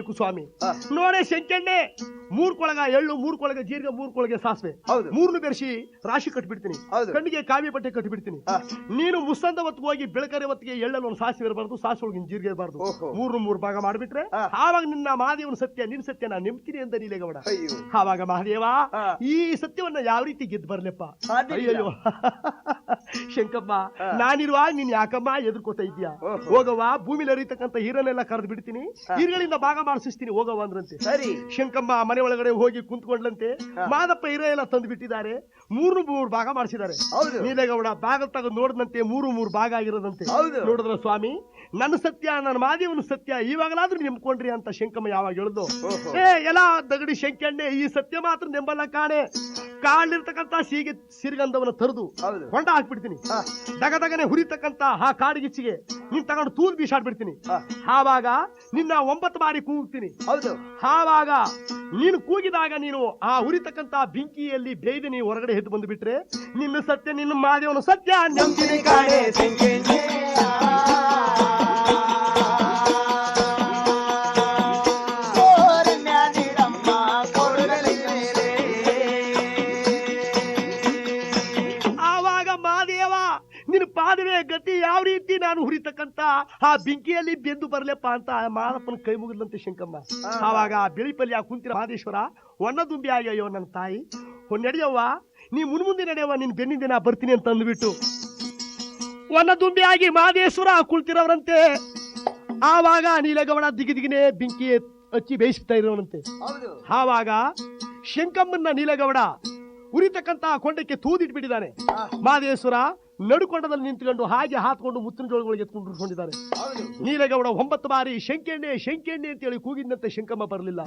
ಮಾಡಬೇಕು ಸ್ವಾಮಿ. ನೋಡೇ ಶಂಕಣ್ಣೆ, 3 ಕೊಳಗ ಎಳ್ಳು, 3 ಕೊಳಗ ಜೀರಿಗೆ, 3 ಕೊಳಗ ಸಾಸಿವೆ, 3 ಬೆರೆಸಿ ರಾಶಿ ಕಟ್ಟಿಬಿಡ್ತೀನಿ. ಕಣ್ಣಿಗೆ ಕಾವಿ ಬಟ್ಟೆ ಕಟ್ಟಿಬಿಡ್ತೀನಿ. ನೀನು ಮುಸ್ಸಂದ ಹೊತ್ತಿಗೆ ಹೋಗಿ ಬೆಳಕರೆ ಹೊತ್ತಿಗೆ ಎಳ್ಳಲ್ಲಿ ಒಂದು ಸಾಸಿವೆ ಇರಬಾರ್ದು, ಸಾಸಿವೆ ಒಳಗಿನ ಜೀರಿಗೆ ಇರಬಾರ್ದು. 3 ಭಾಗ ಮಾಡಿಬಿಟ್ರೆ ಆವಾಗ ನಿನ್ನ ಮಹಾದೇವನ ಸತ್ಯ, ನಿನ್ ಸತ್ಯ ನಾನು ನಂಬ್ತೀನಿ ಅಂತ ನೀಲೇಗೌಡ. ಆವಾಗ ಮಹಾದೇವ ಈ ಸತ್ಯವನ್ನ ಯಾವ ರೀತಿ ಗೆದ್ದು ಬರ್ಲಪ್ಪ? ಅಯ್ಯೋ ಶಂಕಮ್ಮ, ನಾನಿರುವಾಗ ನೀನ್ ಯಾಕಮ್ಮ ಎದುರ್ಕೋತಾ ಇದ್ಯಾ? ಹೋಗವ್ವ, ಭೂಮಿಲಿ ಹರಿತಕ್ಕಂತ ಹೀರನ್ನೆಲ್ಲ ಕರೆದು ಬಿಡ್ತೀನಿ, ಹೀರ್ಗಳಿಂದ ಭಾಗ ಮಾಡಿಸ್ತೀನಿ ಹೋಗವ್ವ ಅಂದ್ರಂತೆ. ಶಂಕಮ್ಮ ಮನೆ ಒಳಗಡೆ ಹೋಗಿ ಕುಂತ್ಕೊಂಡ್ಲಂತೆ. ಮಾದಪ್ಪ ಹೀರ ಎಲ್ಲ ತಂದು ಬಿಟ್ಟಿದ್ದಾರೆ, 3 ಭಾಗ ಮಾಡಿಸಿದ್ದಾರೆ. ನೀಲೇಗೌಡ ಭಾಗ ತೆಗೆದು ನೋಡಿದಂತೆ 3 ಭಾಗ ಆಗಿರೋದಂತೆ. ನೋಡಿದ್ರ ಸ್ವಾಮಿ, ನನ್ನ ಸತ್ಯ, ನನ್ನ ಮಾದೇವನ ಸತ್ಯ ಇವಾಗಲಾದ್ರೂ ನೆಮ್ಕೊಂಡ್ರಿ ಅಂತ ಶಂಕಮ್ಮ ಯಾವಾಗ ಹೇಳಿದ್ರು, ಎಲ್ಲ ದಗಡಿ ಶಂಕಣ್ಣೆ, ಈ ಸತ್ಯ ಮಾತ್ರ ನೆಂಬಲ್ಲ ಕಾಣೆ. ಕಾಡಿರ್ತಕ್ಕಂತ ಸಿರಿಗಂಧವನ್ನ ತರದು ಹೊಂಡ ಹಾಕ್ಬಿಡ್ತೀನಿ. ದಗದಗನೆ ಹುರಿತಕ್ಕಂತ ಆ ಕಾಡಿಗಿಚ್ಚಿಗೆ ನೀನ್ ತಗೊಂಡು ತೂದ್ ಬೀಸಾಡ್ಬಿಡ್ತೀನಿ. ಆವಾಗ ನಿನ್ನ 9 ಬಾರಿ ಕೂಗ್ತೀನಿ. ಆವಾಗ ನೀನು ಕೂಗಿದಾಗ ನೀನು ಆ ಹುರಿತಕ್ಕಂತ ಬೆಂಕಿಯಲ್ಲಿ ಬೇಯ್ದು ನೀವು ಹೊರಗಡೆ ಎದ್ದು ಬಂದು ಬಿಟ್ರೆ ನಿನ್ನ ಸತ್ಯ, ನಿನ್ನ ಮಾದೇವನ ಸತ್ಯ ನೆಮ್ಮದಿ ಕಾಣೆ. ಪಾದವೇ ಗತಿ, ಯಾವ ರೀತಿ ನಾನು ಹುರಿತಕ್ಕಂತ ಆ ಬೆಂಕಿಯಲ್ಲಿ ಬೆಂದು ಬರ್ಲೆಪ್ಪ ಅಂತ ಮಾದಪ್ಪನ ಕೈ ಮುಗಿದ್ಲಂತೆ ಶಂಕಮ್ಮ. ಆವಾಗ ಬೆಳಿಪಲ್ಲಿ ಆ ಕುಂತಿರ ಮಹದೇಶ್ವರ ಒಣ್ಣದುಂಬಿ ಆಗ್ಯೋ ನನ್ನ ತಾಯಿ, ನಡೆಯವ್ವ ನೀ ಮುಂದೆ ನಡೆಯವ್ವ, ನಿನ್ ಬೆನ್ನಿಂದ ನಾ ಬರ್ತೀನಿ ಅಂತ ಅಂದ್ಬಿಟ್ಟು ಒಣ್ಣದುಂಬಿ ಆಗಿ ಮಹದೇಶ್ವರ ಕುಳಿತಿರೋರಂತೆ. ಆವಾಗ ನೀಲಗೌಡ ದಿಗಿದಿಗಿನೇ ಬೆಂಕಿ ಹಚ್ಚಿ ಬೇಯಿಸ್ತಾ ಇರೋನಂತೆ. ಆವಾಗ ಶಂಕಮ್ಮನ್ನ ನೀಲಗೌಡ ಉರಿತಕ್ಕಂತ ಕೊಂಡಕ್ಕೆ ತೂದಿಟ್ಬಿಟ್ಟಿದ್ದಾನೆ. ಮಹದೇಶ್ವರ ನಡುಕೊಂಡದಲ್ಲಿ ನಿಂತ್ಕೊಂಡು ಹಾಗೆ ಹಾತ್ಕೊಂಡು ಮುತ್ತಿನ ಜೋಳಗಳಿಗೆ ಎತ್ಕೊಂಡಿದ್ದಾರೆ. ನೀಲಗೌಡ 9 ಬಾರಿ ಶಂಕೆಣ್ಣೆ ಶಂಕೆಣ್ಣೆ ಅಂತೇಳಿ ಕೂಗಿದಂತೆ ಶಂಕಮ್ಮ ಬರಲಿಲ್ಲ.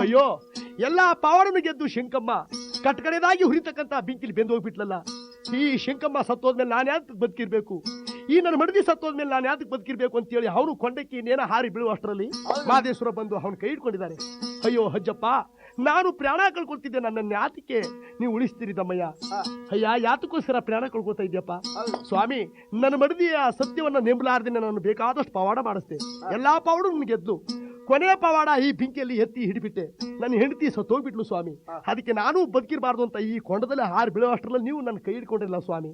ಅಯ್ಯೋ, ಎಲ್ಲಾ ಪಾವಡನ್ನು ಗೆದ್ದು ಶಂಕಮ್ಮ ಕಟ್ಕಡೆದಾಗಿ ಹುರಿತಕ್ಕಂತ ಬೆಂಕಿಲಿ ಬೆಂದು ಹೋಗ್ಬಿಟ್ಲಲ್ಲ. ಈ ಶಂಕಮ್ಮ ಸತ್ತೋದ್ಮೇಲೆ ನಾನು ಯಾಕೆ ಬದುಕಿರ್ಬೇಕು, ಈ ನನ್ನ ಮಡದಿ ಸತ್ತೋದ್ಮೇಲೆ ನಾನು ಯಾಕೆ ಬದುಕಿರ್ಬೇಕು ಅಂತೇಳಿ ಅವನು ಕೊಂಡಕ್ಕೆ ಇನ್ನೇನ ಹಾರಿ ಬೀಳುವ ಅಷ್ಟರಲ್ಲಿ ಮಹದೇಶ್ವರ ಬಂದು ಅವನು ಕೈ ಇಟ್ಕೊಂಡಿದ್ದಾರೆ. ಅಯ್ಯೋ ಅಜ್ಜಪ್ಪ, ನಾನು ಪ್ರಾಣ ಕಳ್ಕೊಳ್ತಿದ್ದೆ, ನನ್ನ ಯಾತಕ್ಕೆ ನೀವು ಉಳಿಸ್ತೀರಿ ತಮ್ಮಯ್ಯ? ಅಯ್ಯ, ಯಾತಕ್ಕೋಸ್ಕರ ಪ್ರಾಣ ಕಳ್ಕೊಳ್ತಾ ಇದ್ಯಪ್ಪ? ಸ್ವಾಮಿ, ನನ್ನ ಮಡದಿಯ ಸತ್ಯವನ್ನ ನೆಂಬಲಾರ್ದೇನೆ ನಾನು ಬೇಕಾದಷ್ಟು ಪವಾಡ ಮಾಡಿಸ್ದೆ. ಎಲ್ಲಾ ಪವಾಡ ಗೆದ್ದು ಕೊನೆಯ ಪವಾಡ ಈ ಬೆಂಕಿಯಲ್ಲಿ ಎತ್ತಿ ಹಿಡಿಬಿಟ್ಟೆ. ನನ್ನ ಹೆಂಡತಿ ಸತ್ತೋಗ್ಬಿಟ್ಲು ಸ್ವಾಮಿ. ಅದಕ್ಕೆ ನಾನು ಬದುಕಿರಬಾರ್ದು ಅಂತ ಈ ಕೊಂಡದಲ್ಲಿ ಹಾರಿ ಬೀಳೋ ಅಷ್ಟರಲ್ಲಿ ನೀವು ನನ್ನ ಕೈ ಹಿಡ್ಕೊಂಡಿಲ್ಲ ಸ್ವಾಮಿ.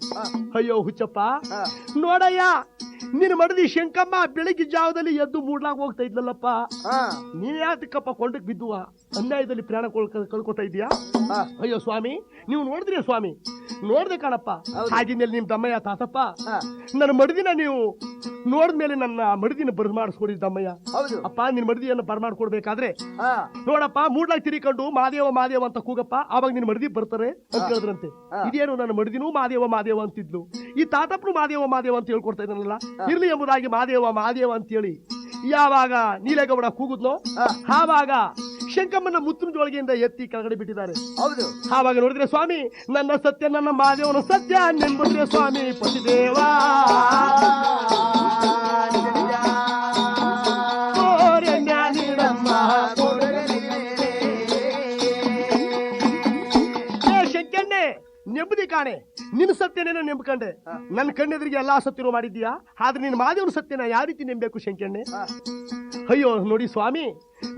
ಅಯ್ಯೋ ಹುಚ್ಚಪ್ಪ, ನೋಡಯ್ಯ, ನಿನ್ನ ಮಡದಿ ಶಂಕಮ್ಮ ಬೆಳಗ್ಗೆ ಜಾವದಲ್ಲಿ ಎದ್ದು ಮೂಡ್ಲಾಗ ಹೋಗ್ತಾ ಇದ್ಲಲ್ಲಪ್ಪ, ನೀನ್ ಯಾತಕ್ಕಪ್ಪ ಕೊಂಡಕ್ ಬಿದ್ದುವ ಅನ್ಯಾಯದಲ್ಲಿ ಪ್ರಾಣ ಕಳ್ಕೊತಾ ಇದೀಯಾ? ಅಯ್ಯೋ ಸ್ವಾಮಿ, ನೀವು ನೋಡಿದ್ರಿ ಸ್ವಾಮಿ? ನೋಡ್ದೆ ಕಾಣಪ್ಪ. ಹಾಗಿದ್ಮೇಲೆ ನಿಮ್ ತಮ್ಮಯ್ಯ ತಾತಪ್ಪ ನನ್ನ ಮಡದಿನ ನೀವು ನೋಡಿದ್ಮೇಲೆ ನನ್ನ ಮಡದಿನ ಬರ್ಮಾಡಿಸ್ಕೊಡಿದ್ದಮ್ಮಯ್ಯ. ಅಪ್ಪ, ನಿನ್ ಮಡದಿಯನ್ನು ಬರ್ಮಾಡ್ಕೊಡ್ಬೇಕಾದ್ರೆ ನೋಡಪ್ಪ, ಮೂಡ್ಲಾಗ ತಿರಿಕೊಂಡು ಮಾದೇವ ಮಾದೇವ ಅಂತ ಕೂಗಪ್ಪ, ಆವಾಗ ನಿನ್ ಮಡದಿ ಬರ್ತಾರೆ ಅಂತ ಹೇಳಿದ್ರಂತೆ. ಇದೇನು, ನನ್ನ ಮಡದಿನೂ ಮಾದೇವ ಮಾದೇವ ಅಂತಿದ್ಲು, ಈ ತಾತಪ್ಪನು ಮಾದೇವ ಮಾದೇವ ಅಂತ ಹೇಳ್ಕೊಡ್ತಾ ಇದ್ದಾನಲ್ಲ, ಇರ್ಲಿ ಎಂಬುದಾಗಿ ಮಾದೇವ ಮಾದೇವ ಅಂತೇಳಿ ಯಾವಾಗ ನೀಲೇಗೌಡ ಕೂಗುದ್ನೋ ಆವಾಗ ಶಂಕಮ್ಮನ ಮುತ್ತಿನ ಜೋಳಿಗೆಯಿಂದ ಎತ್ತಿ ಕೆಳಗಡೆ ಬಿಟ್ಟಿದ್ದಾರೆ. ಆವಾಗ ನೋಡಿದ್ರೆ ಸ್ವಾಮಿ, ನನ್ನ ಸತ್ಯ, ನನ್ನ ಮಾದೇವನ ಸತ್ಯ ನೆನ್ಬಿಟ್ರೆ ಸ್ವಾಮಿ ಪತಿದೇವ. ಶಂಕಣ್ಣೆ, ನೆಮ್ಮದಿ ಕಾಣೆ, ನಿನ್ನ ಸತ್ಯನೇನ ನೆಂಬ್ಕಂಡೆ. ನನ್ನ ಕಣ್ಣೆದುರಿಗೆ ಎಲ್ಲಾ ಸತ್ಯನೂ ಮಾಡಿದ್ಯಾ, ಆದ್ರೆ ನಿನ್ನ ಮಾದೇವನ ಸತ್ಯನ ಯಾವ ರೀತಿ ನೆಂಬೇಕು ಶಂಕಣ್ಣೆ? ಅಯ್ಯೋ ನೋಡಿ ಸ್ವಾಮಿ,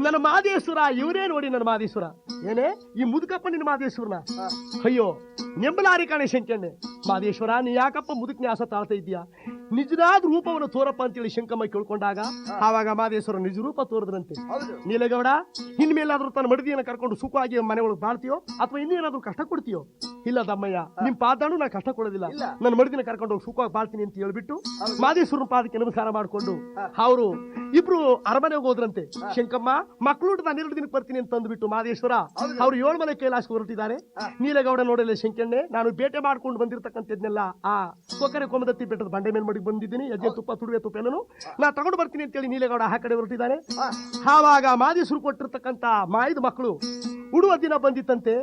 ನನ್ನ ಮಹದೇಶ್ವರ ಇವರೇ ನೋಡಿ, ನನ್ನ ಮಹದೇಶ್ವರ ಏನೇ ಈ ಮುದುಕಪ್ಪ ನಿನ್ನ ಮಹದೇಶ್ವರನ? ಅಯ್ಯೋ ನೆಂಬಲಾರಿ ಕಾಣೆ ಶಂಕಣ್ಣೆ. ಮಹದೇಶ್ವರ, ನೀ ಯಾಕಪ್ಪ ಮುದುಕ್ ನ್ಯಾಸ ತಾಳ್ತಾ ಇದೀಯಾ? ನಿಜವಾದ ರೂಪವನ್ನು ತೋರಪ್ಪ ಅಂತೇಳಿ ಶಂಕಮ್ಮ ಕೇಳ್ಕೊಂಡಾಗ ಆವಾಗ ಮಹದೇಶ್ವರ ನಿಜ ರೂಪ ತೋರಿದ್ರಂತೆ. ನೀಲಗೌಡ, ಇನ್ಮೇಲಾದ್ರೂ ತನ್ನ ಮಡದಿಯನ್ನು ಕರ್ಕೊಂಡು ಸುಖವಾಗಿ ಮನೆ ಒಳಗೆ ಬಾಳ್ತೀಯೋ ಅಥವಾ ಇನ್ನೇನಾದ್ರೂ ಕಷ್ಟ ಕೊಡ್ತೀಯೋ? ಇಲ್ಲ ತಮ್ಮಯ್ಯ, ನಿಮ್ ಪಾದಾನು ನಾ ಕಷ್ಟ ಕೊಡೋದಿಲ್ಲ, ನನ್ನ ಮಡದಿನ ಕರ್ಕೊಂಡು ಹೋಗಿ ಸುಖವಾಗಿ ಬಾಳ್ತೀನಿ ಅಂತ ಹೇಳ್ಬಿಟ್ಟು ಮಹದೇಶ್ವರನ ಪಾದಕ್ಕೆ ನಮಸ್ಕಾರ ಮಾಡ್ಕೊಂಡು ಅವರು ಇಬ್ರು ಅರಮನೆಗೆ ಹೋದ್ರಂತೆ. ಶಂಕಮ್ಮ ಮಕ್ಕಳು ನಾನು 2 ದಿನಕ್ಕೆ ಬರ್ತೀನಿ ಅಂತ ಅಂದ್ಬಿಟ್ಟು ಮಹದೇಶ್ವರ ಅವ್ರು 7 ಮನೆ ಕೈಲಾಸಕ್ಕೆ ಹೊರಟಿದ್ದಾರೆ. ನೀಲಗೌಡ ನೋಡಲ್ಲ ಶಂಕಣ್ಣೆ, ನಾನು ಬೇಟೆ ಮಾಡ್ಕೊಂಡು ಬಂದಿರತಕ್ಕಂಥದ್ನೆಲ್ಲ ಆ ಕೊಕ್ಕರೆ ಕೊಮದತ್ತಿ ಬೆಟ್ಟದ ಬಂಡೆ ಮೇಲೆ ಮಾಡಿ ಬಂದಿದ್ದೀನಿ, ಹೆಜ್ಜೆ ತುಪ್ಪ ತುಡುವೆ ತುಪ್ಪ ಎಲ್ಲನು ನಾ ತಗೊಂಡು ಬರ್ತೀನಿ ಅಂತೇಳಿ ನೀಲಗೌಡ ಆ ಕಡೆ ಹೊರಟಿದ್ದಾನೆ. ಆವಾಗ ಮಹದೇಶ್ವರ ಕೊಟ್ಟಿರ್ತಕ್ಕಂಥ ಮಾಯದ ಮಕ್ಕಳು ಉಡುವ ದಿನ ಬಂದಿತ್ತಂತೆ.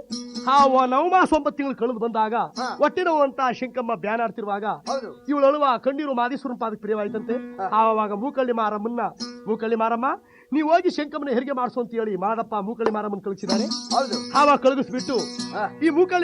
ಆ ನವಮಾಸ 9 ತಿಂಗಳು ಕಳೆದು ಬಂದಾಗ ಹೊಟ್ಟೆ ನೋವು ಅಂತ ಶಂಕಮ್ಮ ಬ್ಯಾನಾಡ್ತಿರುವಾಗ ಇವಳು ಅಳುವ ಕಣ್ಣೀರು ಮಹದೇಶ್ವರನ ಪಾದಕ್ಕೆ ಪ್ರಿಯವಾಯ್ತಂತೆ. ಆವಾಗ ಮೂಕಳ್ಳಿ ಮಾರಮ್ಮ ನೀವು ಹೋಗಿ ಶಂಕಮ್ಮನ ಹೆರಿಗೆ ಮಾಡಿಸು ಅಂತ ಹೇಳಿ ಮಾದಪ್ಪ ಮೂಕಳ್ಳಿ ಮಾರಮ್ಮನ ಕಳಿಸಿದ್ದಾರೆ. ಆವಾಗ ಕಳಿಸ್ಬಿಟ್ಟು ಈ ಮೂಕಳ್ಳಿ